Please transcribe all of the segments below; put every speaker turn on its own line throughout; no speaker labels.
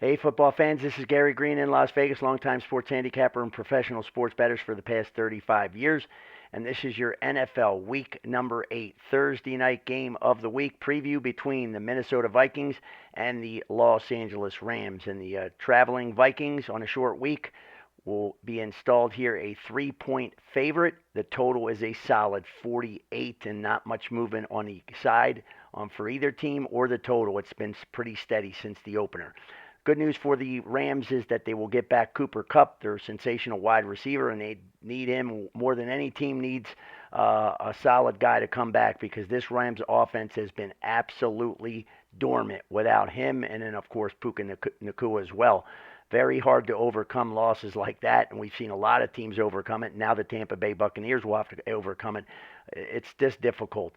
Hey, football fans, this is Gary Green in Las Vegas, longtime sports handicapper and professional sports bettors for the past 35 years. And this is your NFL Week number 8 Thursday night game of the week preview between the Minnesota Vikings and the Los Angeles Rams. And the traveling Vikings on a short week will be installed here a 3-point favorite. The total is a solid 48 and not much movement on the side for either team or the total. It's been pretty steady since the opener. Good news for the Rams is that they will get back Cooper Kupp, their sensational wide receiver, and they need him more than any team needs a solid guy to come back because this Rams offense has been absolutely dormant without him, and then, of course, Puka Nacua as well. Very hard to overcome losses like that, and we've seen a lot of teams overcome it. Now the Tampa Bay Buccaneers will have to overcome it. It's just difficult.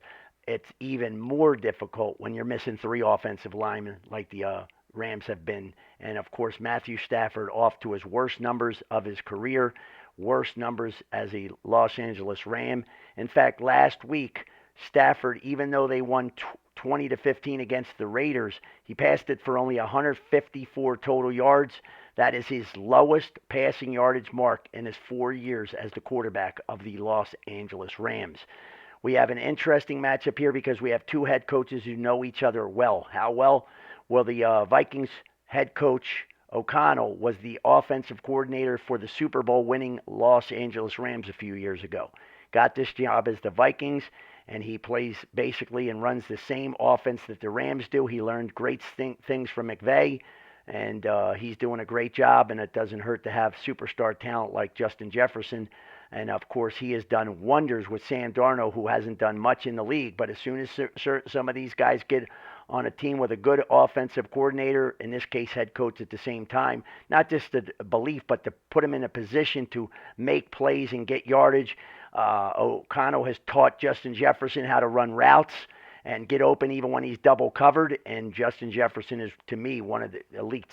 It's even more difficult when you're missing three offensive linemen like the Rams have been. And of course, Matthew Stafford off to his worst numbers of his career, worst numbers as a Los Angeles Ram. In fact, last week, Stafford, even though they won 20-15 against the Raiders, he passed it for only 154 total yards. That is his lowest passing yardage mark in his 4 years as the quarterback of the Los Angeles Rams. We have an interesting matchup here because we have two head coaches who know each other well. How well? Well, the Vikings head coach O'Connell was the offensive coordinator for the Super Bowl winning Los Angeles Rams a few years ago. Got this job as the Vikings, and he plays basically and runs the same offense that the Rams do. He learned great things from McVay, and he's doing a great job, and it doesn't hurt to have superstar talent like Justin Jefferson. And, of course, he has done wonders with Sam Darnold, who hasn't done much in the league. But as soon as some of these guys get on a team with a good offensive coordinator, in this case head coach at the same time, not just the belief, but to put them in a position to make plays and get yardage. O'Connell has taught Justin Jefferson how to run routes and get open even when he's double covered. And Justin Jefferson is, to me, one of the elites.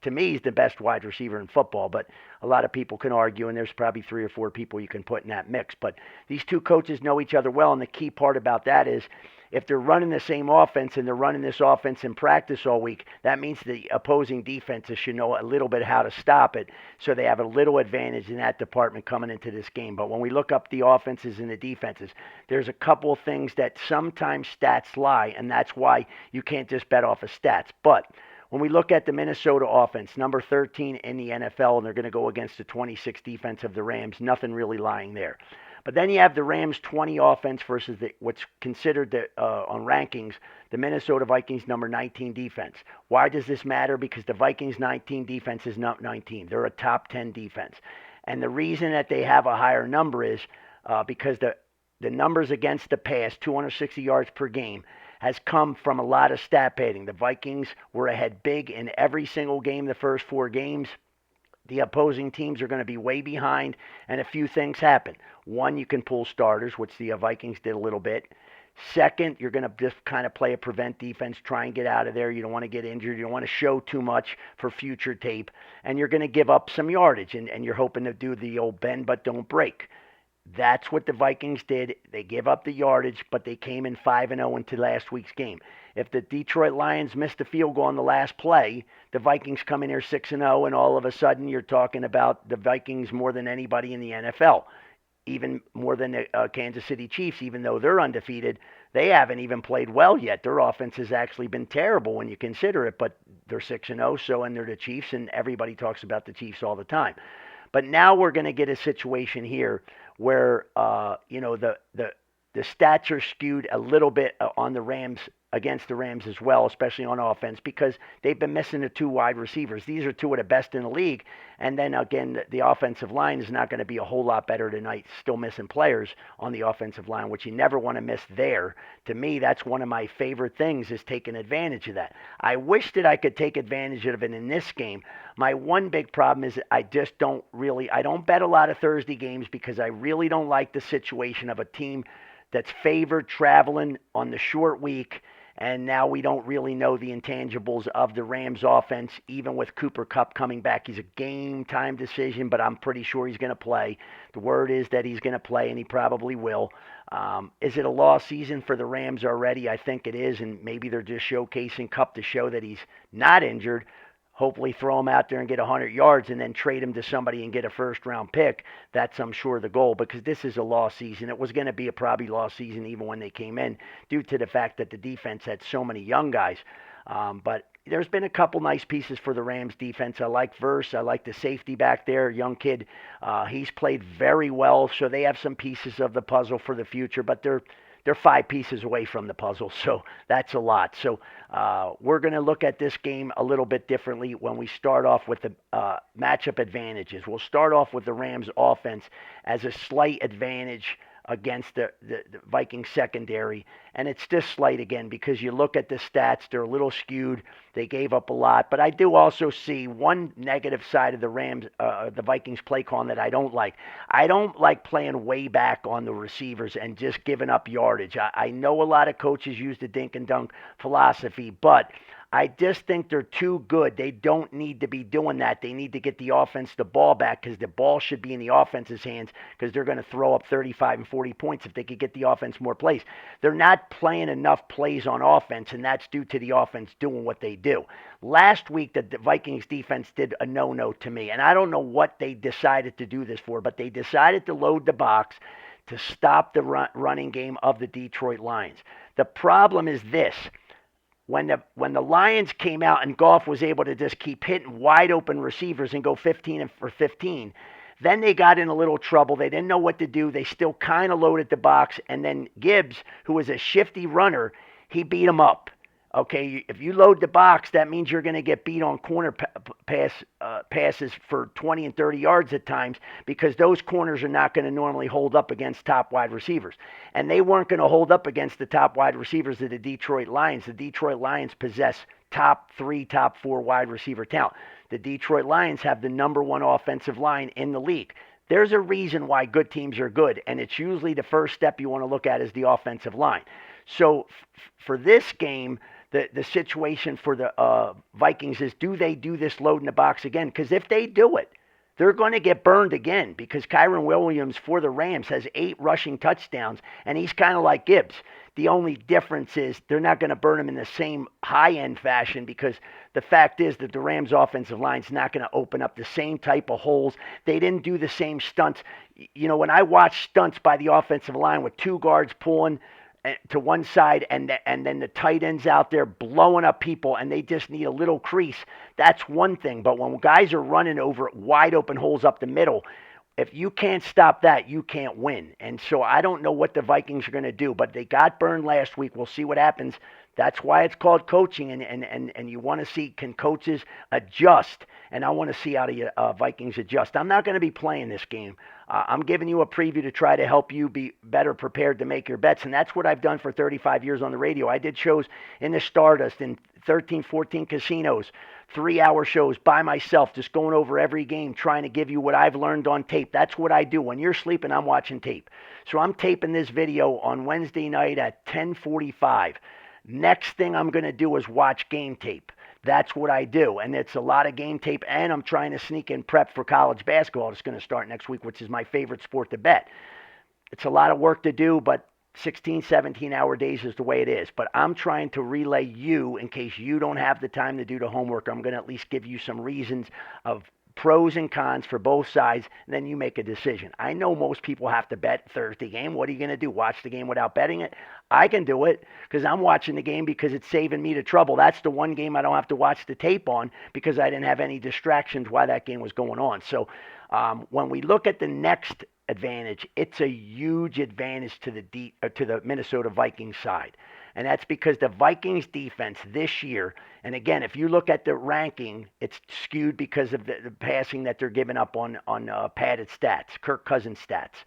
To me, he's the best wide receiver in football, but a lot of people can argue, and there's probably 3 or 4 people you can put in that mix. But these two coaches know each other well, and the key part about that is if they're running the same offense and they're running this offense in practice all week, that means the opposing defenses should know a little bit how to stop it, so they have a little advantage in that department coming into this game. But when we look up the offenses and the defenses, there's a couple of things that sometimes stats lie, and that's why you can't just bet off of stats. But when we look at the Minnesota offense, number 13 in the NFL, and they're going to go against the 26 defense of the Rams, nothing really lying there. But then you have the Rams 20 offense versus what's considered on rankings the Minnesota Vikings number 19 defense. Why does this matter? Because the Vikings 19 defense is not 19. They're a top 10 defense. And the reason that they have a higher number is because the numbers against the pass, 260 yards per game, has come from a lot of stat padding. The Vikings were ahead big in every single game the first 4 games. The opposing teams are going to be way behind, and a few things happen. One, you can pull starters, which the Vikings did a little bit. Second, you're going to just kind of play a prevent defense, try and get out of there. You don't want to get injured. You don't want to show too much for future tape. And you're going to give up some yardage, and you're hoping to do the old bend but don't break. That's what the Vikings did. They gave up the yardage, but they came in 5-0 into last week's game. If the Detroit Lions missed a field goal on the last play, the Vikings come in here 6-0, and all of a sudden you're talking about the Vikings more than anybody in the NFL, even more than the Kansas City Chiefs, even though they're undefeated. They haven't even played well yet. Their offense has actually been terrible when you consider it, but they're 6-0, so and they're the Chiefs, and everybody talks about the Chiefs all the time. But now we're going to get a situation here where the stats are skewed a little bit on the Rams against the Rams as well, especially on offense, because they've been missing the 2 wide receivers. These are 2 of the best in the league. And then, again, the offensive line is not going to be a whole lot better tonight, still missing players on the offensive line, which you never want to miss there. To me, that's one of my favorite things, is taking advantage of that. I wish that I could take advantage of it in this game. My one big problem is I don't bet a lot of Thursday games because I really don't like the situation of a team that's favored traveling on the short week, and now we don't really know the intangibles of the Rams offense, even with Cooper Kupp coming back. He's a game-time decision, but I'm pretty sure he's going to play. The word is that he's going to play, and he probably will. Is it a lost season for the Rams already? I think it is, and maybe they're just showcasing Kupp to show that he's not injured. hopefully throw him out there and get 100 yards and then trade him to somebody and get a first-round pick. That's, I'm sure, the goal, because this is a lost season. It was going to be a probably lost season even when they came in, due to the fact that the defense had so many young guys. But there's been a couple nice pieces for the Rams defense. I like Verse. I like the safety back there, young kid. He's played very well, so they have some pieces of the puzzle for the future, but they're 5 pieces away from the puzzle, so that's a lot. So we're going to look at this game a little bit differently when we start off with the matchup advantages. We'll start off with the Rams offense as a slight advantage against the Vikings secondary. And it's just slight again because you look at the stats, they're a little skewed. They gave up a lot. But I do also see one negative side of the Vikings play calling that I don't like. I don't like playing way back on the receivers and just giving up yardage. I know a lot of coaches use the dink and dunk philosophy, but I just think they're too good. They don't need to be doing that. They need to get the offense the ball back, because the ball should be in the offense's hands, because they're going to throw up 35 and 40 points if they could get the offense more plays. They're not playing enough plays on offense, and that's due to the offense doing what they do. Last week, the Vikings defense did a no-no to me, and I don't know what they decided to do this for, but they decided to load the box to stop the running game of the Detroit Lions. The problem is this. When the Lions came out and Goff was able to just keep hitting wide open receivers and go 15 for 15, then they got in a little trouble. They didn't know what to do. They still kind of loaded the box. And then Gibbs, who was a shifty runner, he beat him up. Okay, if you load the box, that means you're going to get beat on corner passes for 20 and 30 yards at times, because those corners are not going to normally hold up against top wide receivers. And they weren't going to hold up against the top wide receivers of the Detroit Lions. The Detroit Lions possess top 3, top 4 wide receiver talent. The Detroit Lions have the number 1 offensive line in the league. There's a reason why good teams are good, and it's usually the first step you want to look at is the offensive line. So for this game, the situation for the Vikings is, do they do this load in the box again? Because if they do it, they're going to get burned again, because Kyren Williams for the Rams has 8 rushing touchdowns, and he's kind of like Gibbs. The only difference is they're not going to burn him in the same high-end fashion, because the fact is that the Rams' offensive line's not going to open up the same type of holes. They didn't do the same stunts. You know, when I watch stunts by the offensive line with 2 guards pulling to one side and then the tight ends out there blowing up people, and they just need a little crease, that's one thing. But when guys are running over wide open holes up the middle, if you can't stop that, you can't win. And so I don't know what the Vikings are going to do, but they got burned last week. We'll see what happens. That's why it's called coaching, and you want to see, can coaches adjust? And I want to see how the Vikings adjust. I'm not going to be playing this game. I'm giving you a preview to try to help you be better prepared to make your bets, and that's what I've done for 35 years on the radio. I did shows in the Stardust in 13, 14 casinos, 3-hour shows by myself, just going over every game, trying to give you what I've learned on tape. That's what I do. When you're sleeping, I'm watching tape. So I'm taping this video on Wednesday night at 10:45. Next thing I'm going to do is watch game tape. That's what I do, and it's a lot of game tape, and I'm trying to sneak in prep for college basketball. It's going to start next week, which is my favorite sport to bet. It's a lot of work to do, but 16, 17-hour days is the way it is. But I'm trying to relay you, in case you don't have the time to do the homework, I'm going to at least give you some reasons of pros and cons for both sides, and then you make a decision. I know most people have to bet Thursday game. What are you going to do, watch the game without betting it? I can do it because I'm watching the game because it's saving me the trouble. That's the one game I don't have to watch the tape on because I didn't have any distractions while that game was going on. So when we look at the next advantage, it's a huge advantage to the Minnesota Vikings side. And that's because the Vikings defense this year, and again, if you look at the ranking, it's skewed because of the passing that they're giving up on padded stats, Kirk Cousins stats.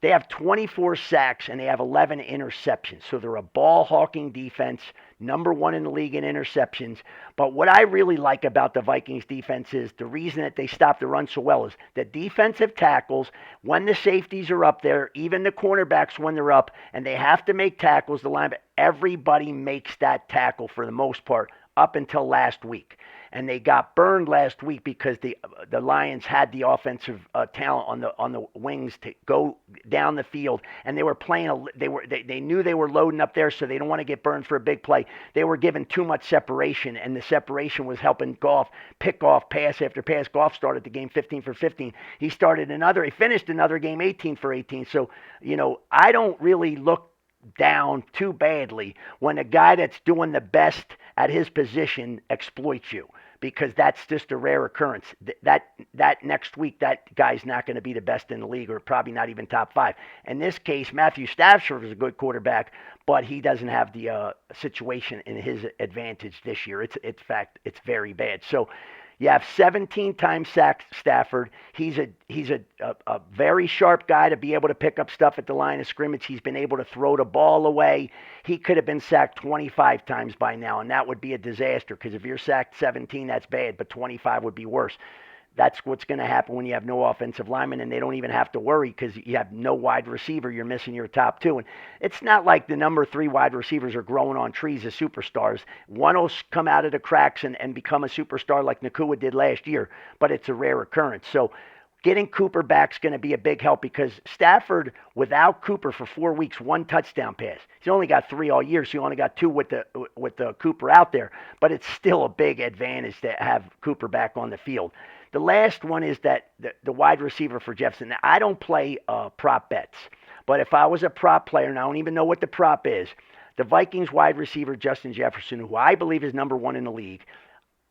They have 24 sacks and they have 11 interceptions. So they're a ball-hawking defense, number 1 in the league in interceptions. But what I really like about the Vikings defense is the reason that they stop the run so well is the defensive tackles, when the safeties are up there, even the cornerbacks when they're up, and they have to make tackles, everybody makes that tackle for the most part up until last week. and they got burned last week because the Lions had the offensive talent on the wings to go down the field, and they were playing. They knew they were loading up there, so they don't want to get burned for a big play. They were given too much separation, and the separation was helping Goff pick off pass after pass. Goff started the game 15 for 15. He finished another game 18 for 18. So I don't really look down too badly when a guy that's doing the best at his position exploits you, because that's just a rare occurrence. That next week, that guy's not going to be the best in the league, or probably not even top 5. In this case, Matthew Stafford is a good quarterback, but he doesn't have the situation in his advantage this year. It's very bad. So you have 17 times sacked Stafford. He's a very sharp guy to be able to pick up stuff at the line of scrimmage. He's been able to throw the ball away. He could have been sacked 25 times by now, and that would be a disaster, because if you're sacked 17, that's bad, but 25 would be worse. That's what's going to happen when you have no offensive lineman, and they don't even have to worry because you have no wide receiver. You're missing your top 2. And it's not like the number 3 wide receivers are growing on trees as superstars. One will come out of the cracks and become a superstar like Nakua did last year, but it's a rare occurrence. So getting Cooper back is going to be a big help, because Stafford, without Cooper for 4 weeks, 1 touchdown pass. He's only got 3 all year, so he only got 2 with the Cooper out there. But it's still a big advantage to have Cooper back on the field. The last one is that the wide receiver for Jefferson. Now, I don't play prop bets, but if I was a prop player, and I don't even know what the prop is, the Vikings wide receiver Justin Jefferson, who I believe is number 1 in the league,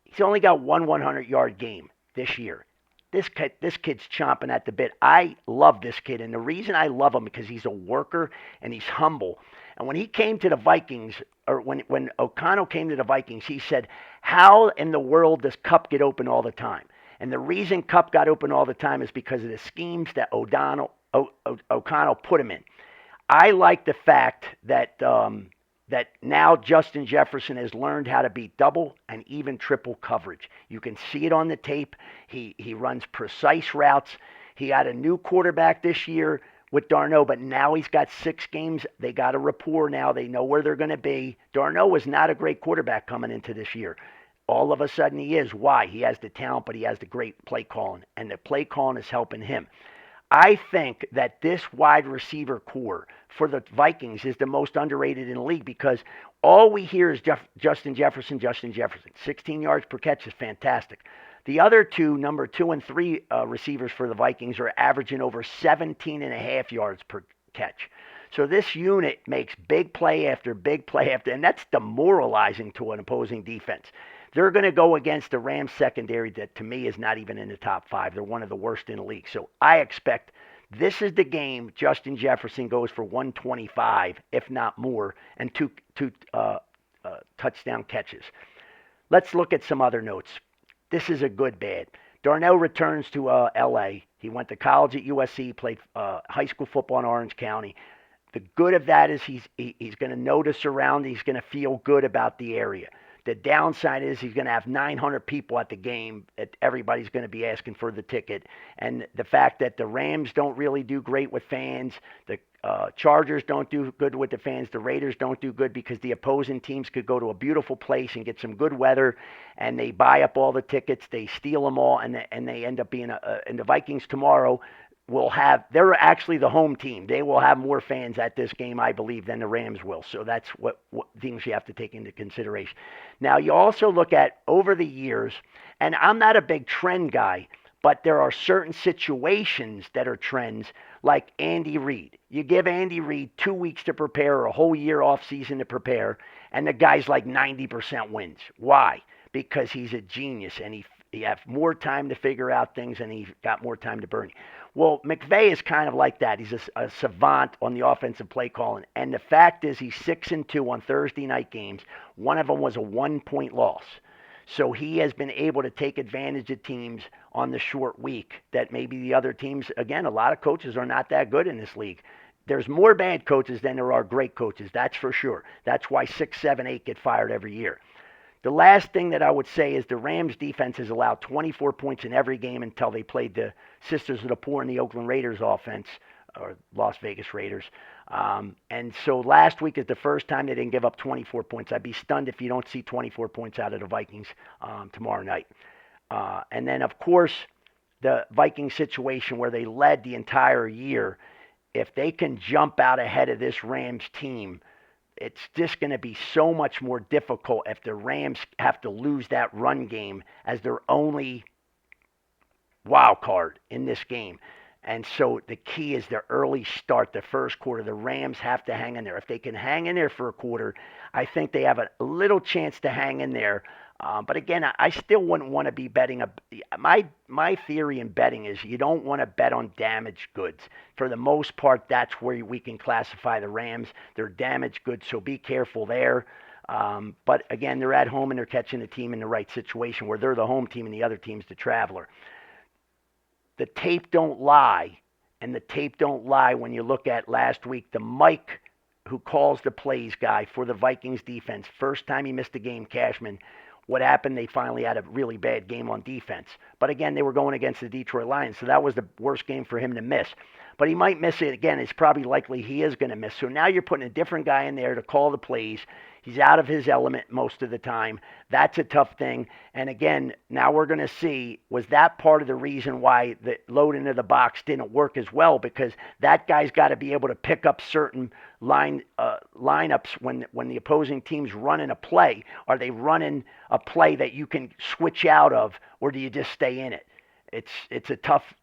he's only got one 100-yard game this year. This kid's chomping at the bit. I love this kid, and the reason I love him because he's a worker and he's humble. And when he came to the Vikings, or when O'Connell came to the Vikings, he said, "How in the world does Kupp get open all the time?" And the reason Kupp got open all the time is because of the schemes that O'Connell put him in. I like the fact that that now Justin Jefferson has learned how to beat double and even triple coverage. You can see it on the tape. He runs precise routes. He had a new quarterback this year with Darno, but now he's got 6 games. They got a rapport now. They know where they're going to be. Darno was not a great quarterback coming into this year. All of a sudden he is. Why? He has the talent, but he has the great play calling, and the play calling is helping him. I think that this wide receiver core for the Vikings is the most underrated in the league, because all we hear is Justin Jefferson. 16 yards per catch is fantastic. The other 2, number 2 and 3 receivers for the Vikings are averaging over 17.5 yards per catch. So this unit makes big play after big play after, and that's demoralizing to an opposing defense. They're going to go against the Rams secondary that, to me, is not even in the top 5. They're one of the worst in the league. So I expect this is the game Justin Jefferson goes for 125, if not more, and two touchdown catches. Let's look at some other notes. This is a good bad. Darnell returns to L.A. He went to college at USC, played high school football in Orange County. The good of that is he's going to know the surroundings. He's going to feel good about the area. The downside is he's going to have 900 people at the game. Everybody's going to be asking for the ticket. And the fact that the Rams don't really do great with fans, the Chargers don't do good with the fans, the Raiders don't do good because the opposing teams could go to a beautiful place and get some good weather, and they buy up all the tickets, they steal them all, and they end up being and the Vikings tomorrow they're actually the home team. They will have more fans at this game, I believe, than the Rams will. So that's what things you have to take into consideration. Now, you also look at over the years, and I'm not a big trend guy, but there are certain situations that are trends, like Andy Reid. You give Andy Reid 2 weeks to prepare, or a whole year off season to prepare, and the guy's like 90% wins. Why? Because he's a genius, and he has more time to figure out things, and he's got more time to burn. Well, McVay is kind of like that. He's a savant on the offensive play calling. And the fact is he's 6-2 on Thursday night games. One of them was a 1-point loss. So he has been able to take advantage of teams on the short week that maybe the other teams, again, a lot of coaches are not that good in this league. There's more bad coaches than there are great coaches, that's for sure. That's why 6, 7, 8 get fired every year. The last thing that I would say is the Rams defense has allowed 24 points in every game until they played the Sisters of the Poor and the Oakland Raiders offense or Las Vegas Raiders. And so last week is the first time they didn't give up 24 points. I'd be stunned if you don't see 24 points out of the Vikings tomorrow night. And then, of course, the Viking situation where they led the entire year, if they can jump out ahead of this Rams team, it's just going to be so much more difficult if the Rams have to lose that run game as their only wild card in this game. And so the key is the early start, the first quarter. The Rams have to hang in there. If they can hang in there for a quarter, I think they have a little chance to hang in there. But again, I still wouldn't want to be betting. My theory in betting is you don't want to bet on damaged goods. For the most part, that's where we can classify the Rams. They're damaged goods, so be careful there. But again, they're at home and they're catching the team in the right situation where they're the home team and the other team's the traveler. The tape don't lie, and the tape don't lie when you look at last week. The Mike, who calls the plays guy for the Vikings defense, first time he missed a game, Cashman, what happened? They finally had a really bad game on defense. But again, they were going against the Detroit Lions, so that was the worst game for him to miss. But he might miss it again. It's probably likely he is going to miss. So now you're putting a different guy in there to call the plays. He's out of his element most of the time. That's a tough thing. And again, now we're going to see, was that part of the reason why the load into the box didn't work as well? Because that guy's got to be able to pick up certain lineups when the opposing team's running a play. Are they running a play that you can switch out of, or do you just stay in it? It's a tough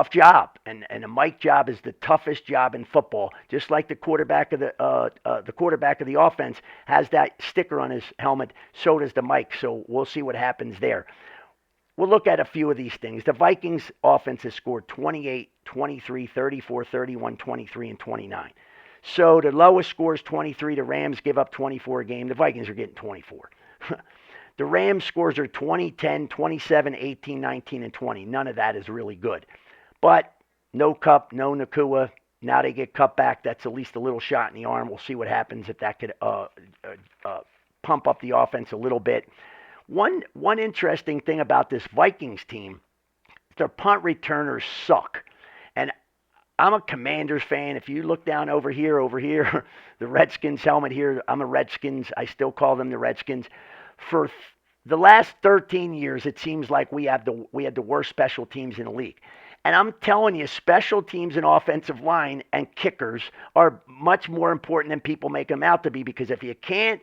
job, and a mic job is the toughest job in football. Just like the quarterback of the offense has that sticker on his helmet, so does the mic. So we'll see what happens there. We'll look at a few of these things. The Vikings offense has scored 28, 23, 34, 31, 23, and 29. So the lowest score is 23. The Rams give up 24 a game. The Vikings are getting 24. The Rams scores are 20, 10, 27, 18, 19, and 20. None of that is really good. But no Kupp, no Nakua. Now they get cut back. That's at least a little shot in the arm. We'll see what happens if that could pump up the offense a little bit. One interesting thing about this Vikings team, their punt returners suck. And I'm a Commanders fan. If you look down over here, the Redskins helmet here, I'm a Redskins. I still call them the Redskins. For the last 13 years, it seems like we had the worst special teams in the league. And I'm telling you, special teams and offensive line and kickers are much more important than people make them out to be, because if you can't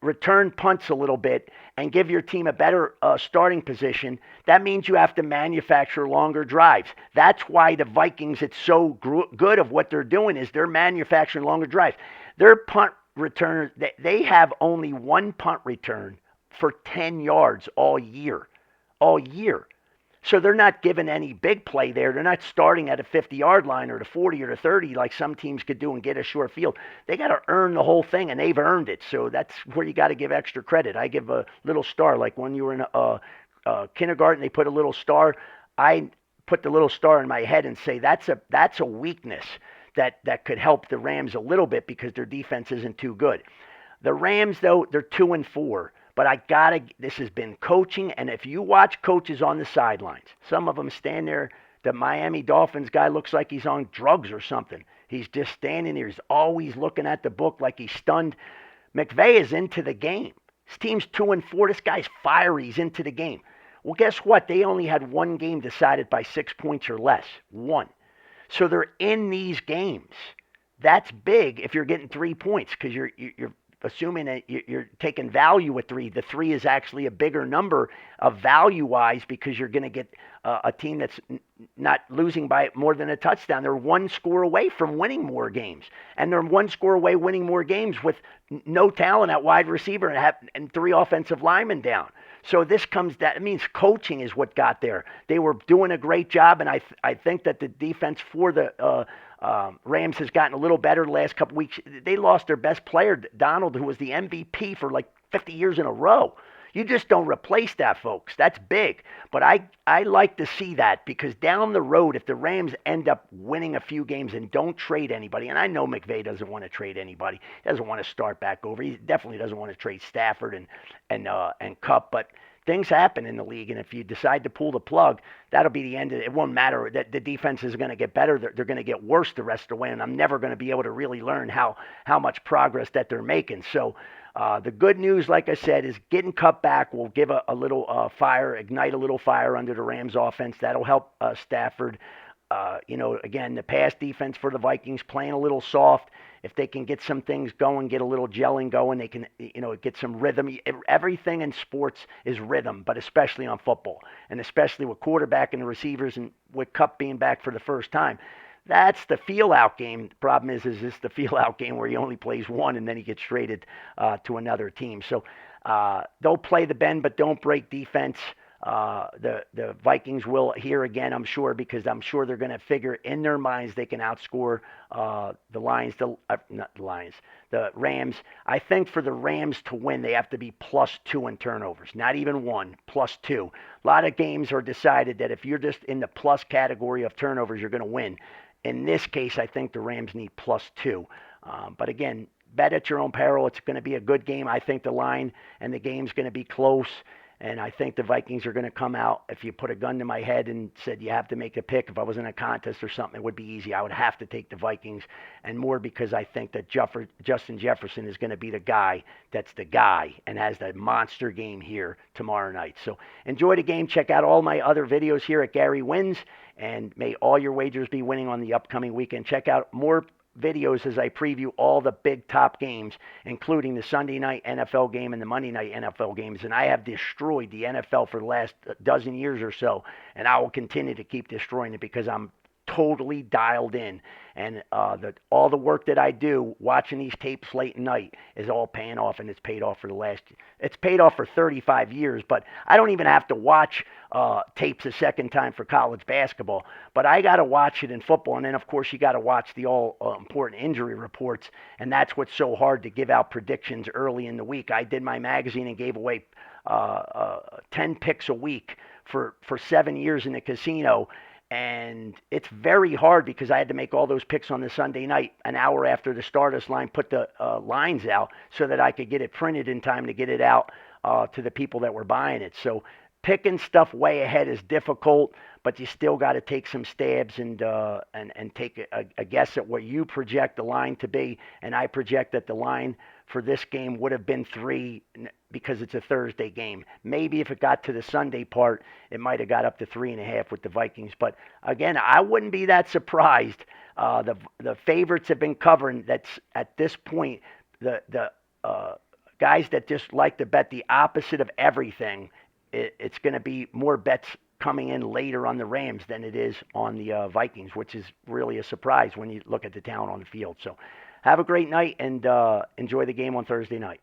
return punts a little bit and give your team a better starting position, that means you have to manufacture longer drives. That's why the Vikings, it's so good of what they're doing, is they're manufacturing longer drives. Their punt returners, they have only one punt return for 10 yards all year. So they're not giving any big play there. They're not starting at a 50-yard line or the 40 or the 30 like some teams could do and get a short field. They got to earn the whole thing, and they've earned it. So that's where you got to give extra credit. I give a little star. Like when you were in kindergarten, they put a little star. I put the little star in my head and say that's a weakness that could help the Rams a little bit because their defense isn't too good. The Rams, though, they're 2-4. But this has been coaching, and if you watch coaches on the sidelines, some of them stand there, the Miami Dolphins guy looks like he's on drugs or something. He's just standing there. He's always looking at the book like he's stunned. McVay is into the game. His team's 2-4. This guy's fiery. He's into the game. Well, guess what? They only had one game decided by 6 points or less. One. So they're in these games. That's big if you're getting 3 points, because you're assuming that you're taking value with 3. The 3 is actually a bigger number of value-wise because you're going to get a team that's not losing by more than a touchdown. They're one score away from winning more games. And they're one score away winning more games with no talent at wide receiver and 3 offensive linemen down. So it means coaching is what got there. They were doing a great job, and I think that the defense for the Rams has gotten a little better the last couple weeks. They lost their best player, Donald, who was the MVP for like 50 years in a row. You just don't replace that, folks. That's big. But I like to see that, because down the road, if the Rams end up winning a few games and don't trade anybody, and I know McVay doesn't want to trade anybody, he doesn't want to start back over. He definitely doesn't want to trade Stafford and Kupp, but things happen in the league, and if you decide to pull the plug, that'll be the end of it. It won't matter that the defense is going to get better; they're going to get worse the rest of the way, and I'm never going to be able to really learn how much progress that they're making. So. The good news, like I said, is getting cut back will give a little fire, ignite a little fire under the Rams offense. That'll help Stafford. Again, the pass defense for the Vikings playing a little soft. If they can get some things going, get a little gelling going, they can, get some rhythm. Everything in sports is rhythm, but especially on football, and especially with quarterback and the receivers, and with Cup being back for the first time. That's the feel-out game. The problem is this the feel-out game where he only plays one and then he gets traded to another team. So they'll play the bend but don't break defense. The Vikings will here again, I'm sure, because I'm sure they're going to figure in their minds they can outscore the Lions, not the Lions, the Rams. I think for the Rams to win, they have to be +2 in turnovers, not even one, +2. A lot of games are decided that if you're just in the plus category of turnovers, you're going to win. In this case, I think the Rams need +2. But again, bet at your own peril. It's going to be a good game. I think the line and the game's going to be close. And I think the Vikings are going to come out. If you put a gun to my head and said you have to make a pick, if I was in a contest or something, it would be easy. I would have to take the Vikings, and more because I think that Justin Jefferson is going to be the guy that's the guy and has that monster game here tomorrow night. So enjoy the game. Check out all my other videos here at Gary Wins, and may all your wagers be winning on the upcoming weekend. Check out more videos as I preview all the big top games, including the Sunday night NFL game and the Monday night NFL games. And I have destroyed the NFL for the last dozen years or so, and I will continue to keep destroying it because I'm totally dialed in. And all the work that I do watching these tapes late at night is all paying off, and it's paid off it's paid off for 35 years, but I don't even have to watch tapes a second time for college basketball, but I got to watch it in football. And then, of course, you got to watch the all-important injury reports, and that's what's so hard to give out predictions early in the week. I did my magazine and gave away 10 picks a week for 7 years in the casino. And it's very hard because I had to make all those picks on the Sunday night, an hour after the Stardust line put the lines out so that I could get it printed in time to get it out to the people that were buying it. So picking stuff way ahead is difficult, but you still got to take some stabs and take a guess at what you project the line to be. And I project that the line for this game would have been 3 because it's a Thursday game. Maybe if it got to the Sunday part, it might have got up to 3.5 with the Vikings. But again, I wouldn't be that surprised. The favorites have been covering. That's at this point the guys that just like to bet the opposite of everything. It's going to be more bets coming in later on the Rams than it is on the Vikings, which is really a surprise when you look at the talent on the field. So have a great night and enjoy the game on Thursday night.